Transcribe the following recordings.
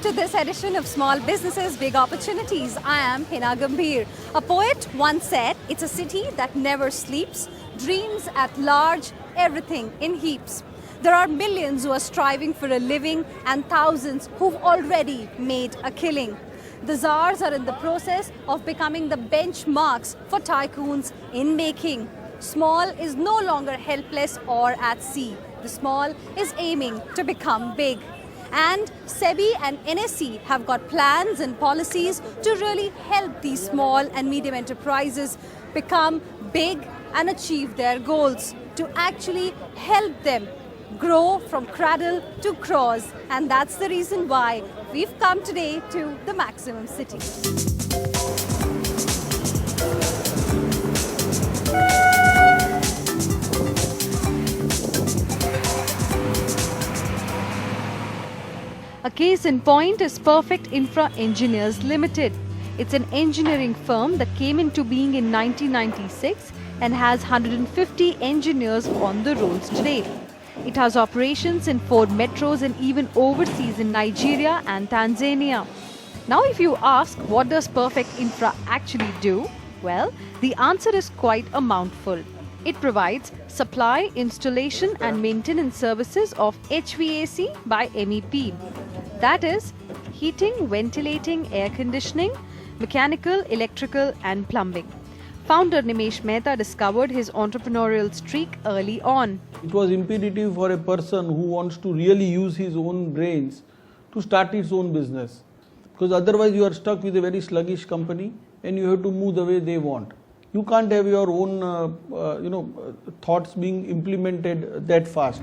to this edition of Small Businesses, Big Opportunities. I am Hina Gambhir. A poet once said, "It's a city that never sleeps, dreams at large, everything in heaps." There are millions who are striving for a living and thousands who've already made a killing. The czars are in the process of becoming the benchmarks for tycoons in making. Small is no longer helpless or at sea. The small is aiming to become big. And Sebi and NSE have got plans and policies to really help these small and medium enterprises become big and achieve their goals, to actually help them grow from cradle to cross. And that's the reason why we've come today to the Maximum City. A case in point is Perfect Infra Engineers Limited. It's an engineering firm that came into being in 1996 and has 150 engineers on the rolls today. It has operations in 4 metros and even overseas in Nigeria and Tanzania. Now, if you ask, what does Perfect Infra actually do? Well, the answer is quite a mouthful. It provides supply, installation and maintenance services of HVAC by MEP. That is, heating, ventilating, air conditioning, mechanical, electrical and plumbing. Founder Nimesh Mehta discovered his entrepreneurial streak early on. It was imperative for a person who wants to really use his own brains to start his own business. Because otherwise you are stuck with a very sluggish company and you have to move the way they want. You can't have your own thoughts being implemented that fast.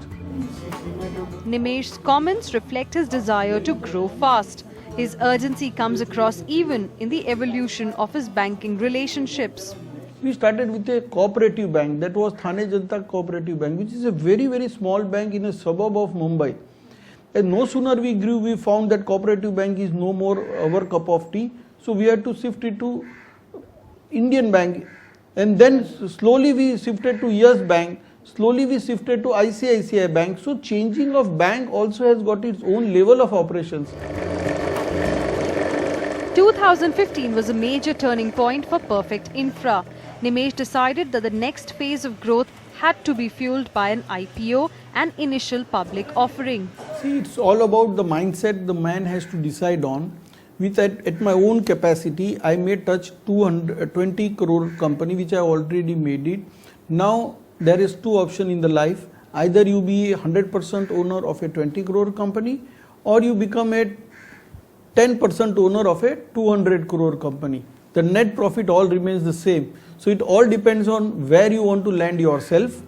Nimesh's comments reflect his desire to grow fast. His urgency comes across even in the evolution of his banking relationships. We started with a cooperative bank, that was Thane Janata Cooperative Bank, which is a very, very small bank in a suburb of Mumbai. And no sooner we grew, we found that cooperative bank is no more our cup of tea. So we had to shift it to Indian Bank. And then slowly we shifted to Yes Bank. Slowly we shifted to ICICI Bank. So changing of bank also has got its own level of operations. 2015 was a major turning point for Perfect Infra. Nimesh decided that the next phase of growth had to be fueled by an IPO and initial public offering. See, it's all about the mindset the man has to decide on. With at my own capacity, I may touch 220 crore company, which I already made it. Now, there is 2 options in the life. Either you be 100% owner of a 20 crore company, or you become a 10% owner of a 200 crore company. The net profit all remains the same. So it all depends on where you want to land yourself.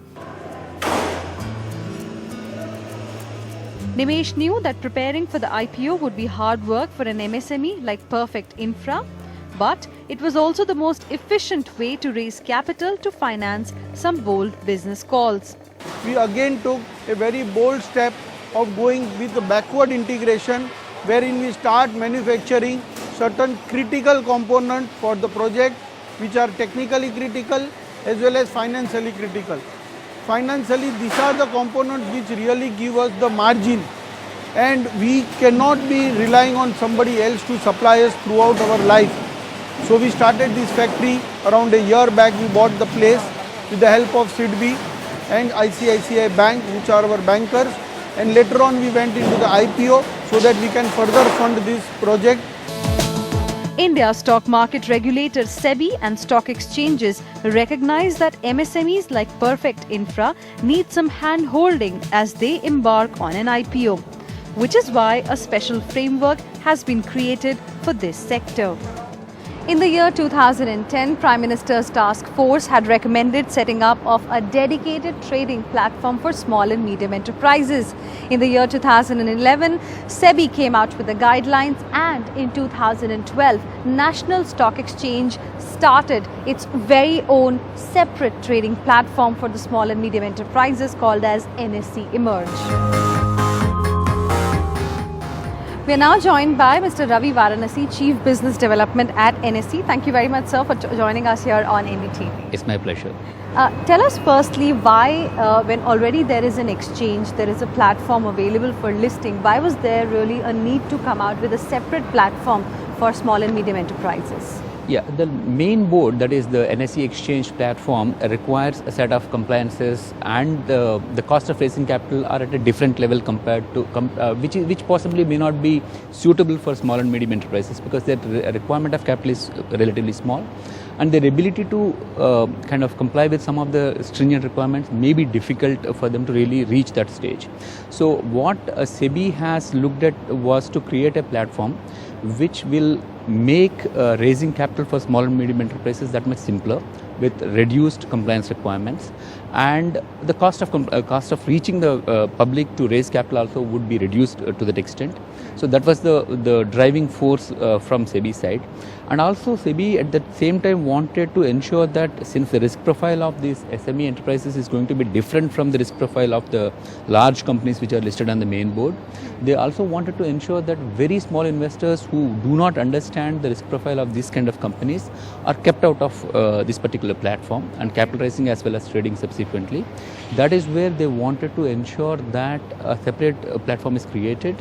Nimesh knew that preparing for the IPO would be hard work for an MSME like Perfect Infra, but it was also the most efficient way to raise capital to finance some bold business calls. We again took a very bold step of going with the backward integration, wherein we start manufacturing certain critical components for the project, which are technically critical as well as financially critical. Financially, these are the components which really give us the margin, and we cannot be relying on somebody else to supply us throughout our life. So we started this factory around a year back. We bought the place with the help of SIDBI and ICICI Bank, which are our bankers, and later on we went into the IPO so that we can further fund this project. India's stock market regulators SEBI and stock exchanges recognize that MSMEs like Perfect Infra need some hand-holding as they embark on an IPO, which is why a special framework has been created for this sector. In the year 2010, Prime Minister's task force had recommended setting up of a dedicated trading platform for small and medium enterprises. In the year 2011, SEBI came out with the guidelines, and in 2012, National Stock Exchange started its very own separate trading platform for the small and medium enterprises called as NSE Emerge. We are now joined by Mr. Ravi Varanasi, Chief Business Development at NSE. Thank you very much, sir, for joining us here on NDTV. It's my pleasure. Tell us firstly why, when already there is an exchange, there is a platform available for listing, why was there really a need to come out with a separate platform for small and medium enterprises? Yeah, the main board, that is the NSE exchange platform, requires a set of compliances, and the cost of raising capital are at a different level compared to which possibly may not be suitable for small and medium enterprises, because their requirement of capital is relatively small, and their ability to kind of comply with some of the stringent requirements may be difficult for them to really reach that stage. So what Sebi has looked at was to create a platform which will make raising capital for small and medium enterprises that much simpler, with reduced compliance requirements, and the cost of reaching the public to raise capital also would be reduced to that extent. So that was the driving force from SEBI side. And also SEBI at the same time wanted to ensure that, since the risk profile of these SME enterprises is going to be different from the risk profile of the large companies which are listed on the main board, they also wanted to ensure that very small investors who do not understand the risk profile of these kind of companies are kept out of this particular platform, and capital raising as well as trading subsequently. That is where they wanted to ensure that a separate platform is created,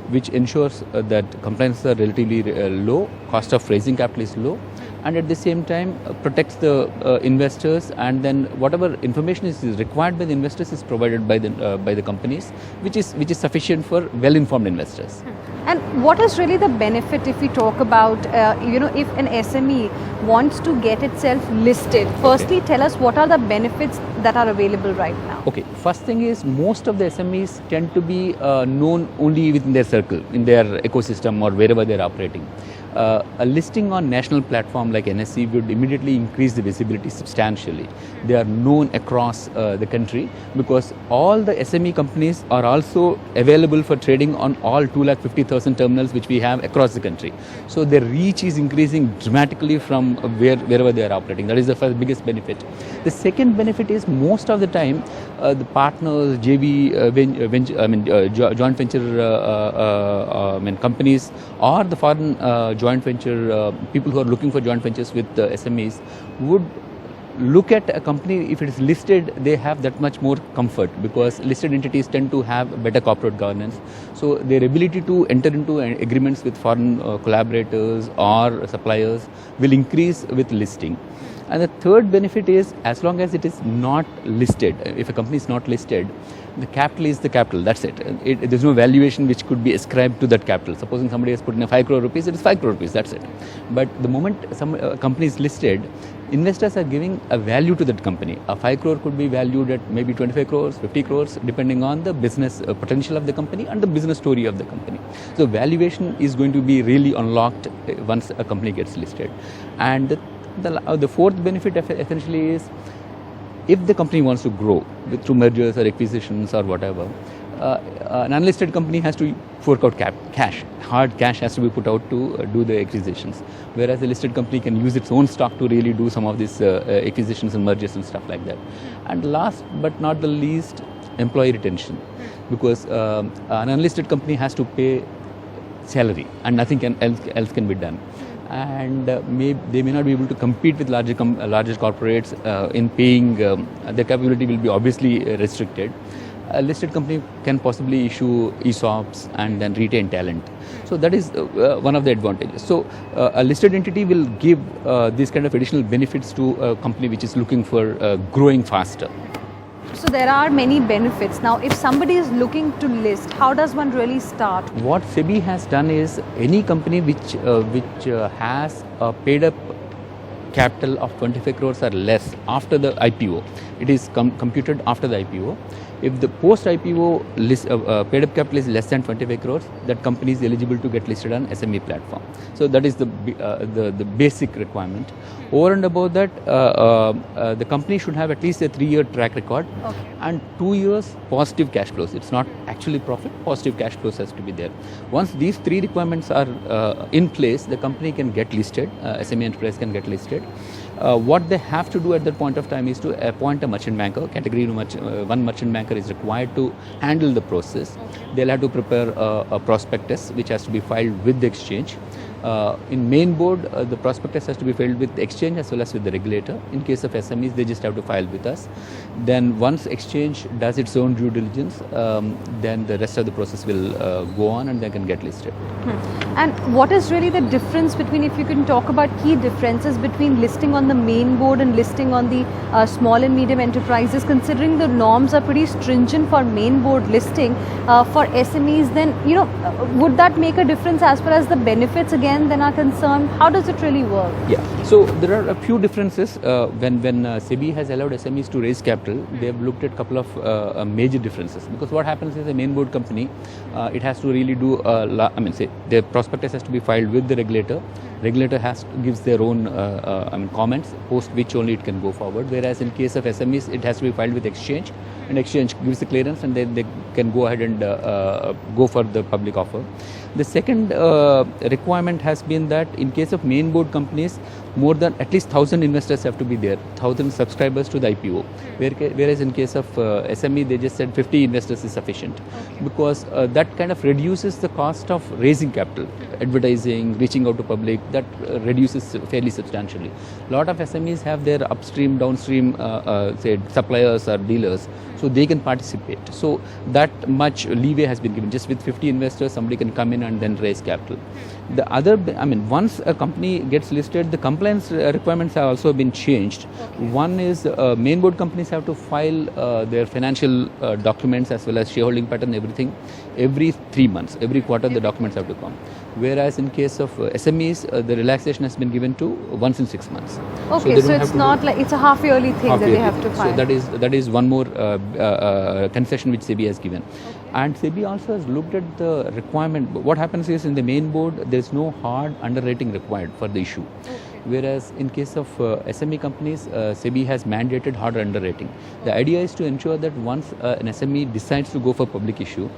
which ensures that compliances are relatively low, cost of raising capital is low, and at the same time protects the investors, and then whatever information is required by the investors is provided by the companies, which is sufficient for well-informed investors. And what is really the benefit if we talk about, if an SME wants to get itself listed? Firstly, tell us what are the benefits that are available right now? Okay, first thing is, most of the SMEs tend to be known only within their circle, in their ecosystem or wherever they are operating. A listing on national platform like NSE would immediately increase the visibility substantially. They are known across the country, because all the SME companies are also available for trading on all 250,000 terminals which we have across the country. So their reach is increasing dramatically from wherever they are operating. That is the first biggest benefit. The second benefit is, most of the time the partners, JV, joint venture companies, or the foreign joint venture people who are looking for joint ventures with SMEs would look at a company. If it is listed, they have that much more comfort, because listed entities tend to have better corporate governance. So their ability to enter into agreements with foreign collaborators or suppliers will increase with listing. And the third benefit is, as long as it is not listed, if a company is not listed, the capital is the capital, that's it. There's no valuation which could be ascribed to that capital. Supposing somebody has put in 5 crore rupees, it is 5 crore rupees, that's it. But the moment some company is listed, investors are giving a value to that company. A 5 crore could be valued at maybe 25 crores, 50 crores, depending on the business potential of the company and the business story of the company. So valuation is going to be really unlocked once a company gets listed. And the fourth benefit essentially is, if the company wants to grow through mergers or acquisitions or whatever, an unlisted company has to fork out cash. Hard cash has to be put out to do the acquisitions, whereas a listed company can use its own stock to really do some of these acquisitions and mergers and stuff like that. And last but not the least, employee retention, because an unlisted company has to pay salary and nothing else can be done. And they may not be able to compete with larger corporates in paying. Their capability will be obviously restricted. A listed company can possibly issue ESOPs and then retain talent. So that is one of the advantages. So a listed entity will give these kind of additional benefits to a company which is looking for growing faster. So there are many benefits. Now, if somebody is looking to list, how does one really start? What SEBI has done is, any company which has a paid up capital of 25 crores or less after the IPO, it is computed after the IPO. If the post-IPO paid up capital is less than 25 crores, that company is eligible to get listed on SME platform. So that is the basic requirement. Over and above that, the company should have at least a 3-year track record, and 2 years positive cash flows. It's not actually profit, positive cash flows has to be there. Once these 3 requirements are in place, the company can get listed, SME enterprise can get listed. What they have to do at that point of time is to appoint a merchant banker, category 1 merchant banker, banker is required to handle the process. They'll have to prepare a prospectus which has to be filed with the exchange. In main board, the prospectus has to be filed with the exchange as well as with the regulator. In case of SMEs, they just have to file with us. Then once exchange does its own due diligence, then the rest of the process will go on and they can get listed. And what is really the difference between, if you can talk about key differences between listing on the main board and listing on the small and medium enterprises, considering the norms are pretty stringent for main board listing for SMEs, then, would that make a difference as far as the benefits again then are concerned? How does it really work? Yeah, so there are a few differences. When Sebi has allowed SMEs to raise capital, they have looked at a couple of major differences. Because what happens is a main board company, it has to really do, say the prospectus has to be filed with the regulator. Regulator gives their own comments, post which only it can go forward. Whereas in case of SMEs, it has to be filed with exchange, and exchange gives the clearance, and then they can go ahead and go for the public offer. The second requirement has been that in case of main board companies, more than at least 1,000 investors have to be there, 1,000 subscribers to the IPO. Whereas in case of SME, they just said 50 investors is sufficient, because that kind of reduces the cost of raising capital, advertising, reaching out to public. That reduces fairly substantially. A lot of SMEs have their upstream, downstream, say suppliers or dealers, so they can participate. So that much leeway has been given. Just with 50 investors, somebody can come in and then raise capital. The other, once a company gets listed, the compliance requirements have also been changed. One is main board companies have to file their financial documents as well as shareholding pattern, everything, every 3 months. Every quarter the documents have to come. Whereas in case of SMEs, the relaxation has been given to once in 6 months. Okay, so it's not like it's a half-yearly thing that they have to file. So that is one more concession which Sebi has given. And Sebi also has looked at the requirement. What happens is in the main board, there is no hard underwriting required for the issue. Whereas in case of SME companies, Sebi has mandated hard underwriting. The idea is to ensure that once an SME decides to go for public issue,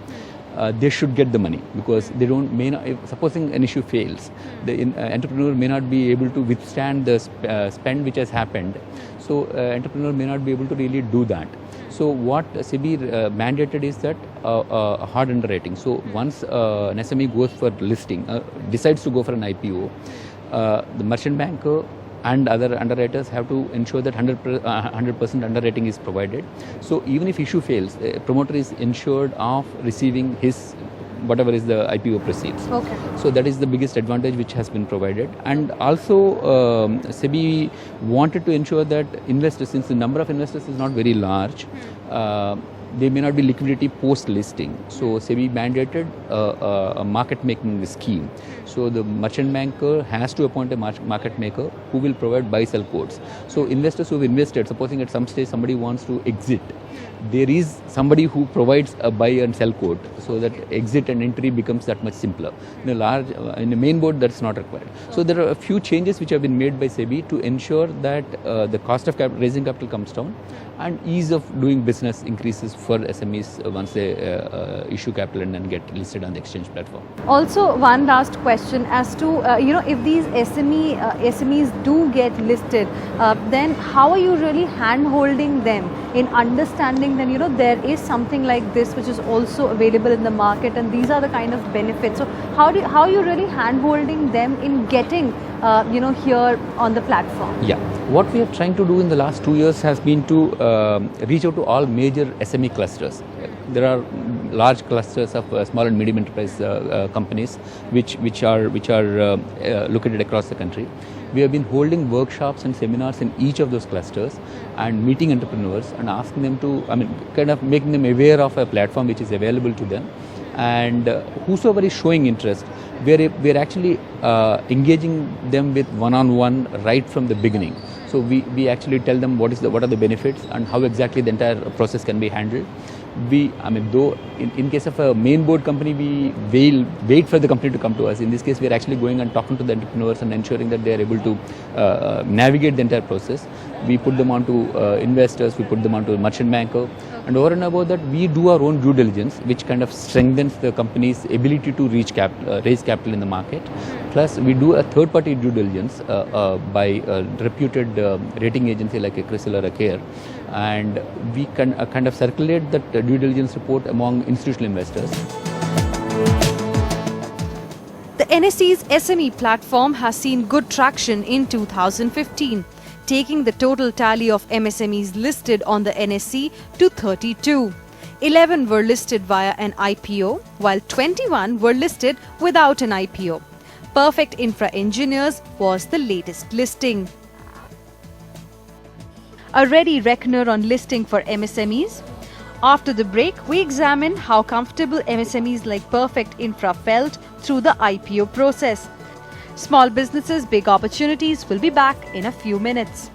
they should get the money, because they supposing an issue fails, the entrepreneur may not be able to withstand the spend which has happened. So entrepreneur may not be able to really do that. So what Sebi mandated is that hard underwriting. So once an SME goes for listing, decides to go for an IPO, the merchant banker and other underwriters have to ensure that 100% underwriting is provided. So even if issue fails, the promoter is ensured of receiving his whatever is the IPO proceeds. Okay. So that is the biggest advantage which has been provided. And also Sebi wanted to ensure that investors, since the number of investors is not very large, there may not be liquidity post-listing. So Sebi mandated a market making scheme. So the merchant banker has to appoint a market maker who will provide buy-sell quotes. So investors who have invested, supposing at some stage somebody wants to exit, there is somebody who provides a buy and sell quote, so that exit and entry becomes that much simpler. In a main board, that's not required. So there are a few changes which have been made by Sebi to ensure that the cost of raising capital comes down and ease of doing business increases for SMEs once they issue capital and then get listed on the exchange platform. Also, one last question as to if these SMEs do get listed, then how are you really hand-holding them in understanding that there is something like this which is also available in the market, and these are the kind of benefits. So how are you really hand-holding them in getting here on the platform? Yeah, what we are trying to do in the last 2 years has been to reach out to all major SME clusters. There are large clusters of small and medium enterprise companies which are located across the country. We have been holding workshops and seminars in each of those clusters and meeting entrepreneurs and asking them to, kind of making them aware of a platform which is available to them. And whosoever is showing interest, we're actually engaging them with one-on-one right from the beginning. So we actually tell them what are the benefits and how exactly the entire process can be handled. Though in case of a main board company, we will wait for the company to come to us. In this case, we are actually going and talking to the entrepreneurs and ensuring that they are able to navigate the entire process. We put them onto investors, we put them onto a merchant banker, And over and above that, we do our own due diligence, which kind of strengthens the company's ability to raise capital in the market. Plus, we do a third-party due diligence by a reputed rating agency like a CRISIL or a CARE, and we can kind of circulate that due diligence report among institutional investors. The NSE's SME platform has seen good traction in 2015, taking the total tally of MSMEs listed on the NSE to 32. 11 were listed via an IPO, while 21 were listed without an IPO. Perfect Infra Engineers was the latest listing. A ready reckoner on listing for MSMEs? After the break, we examine how comfortable MSMEs like Perfect Infra felt through the IPO process. Small businesses, big opportunities will be back in a few minutes.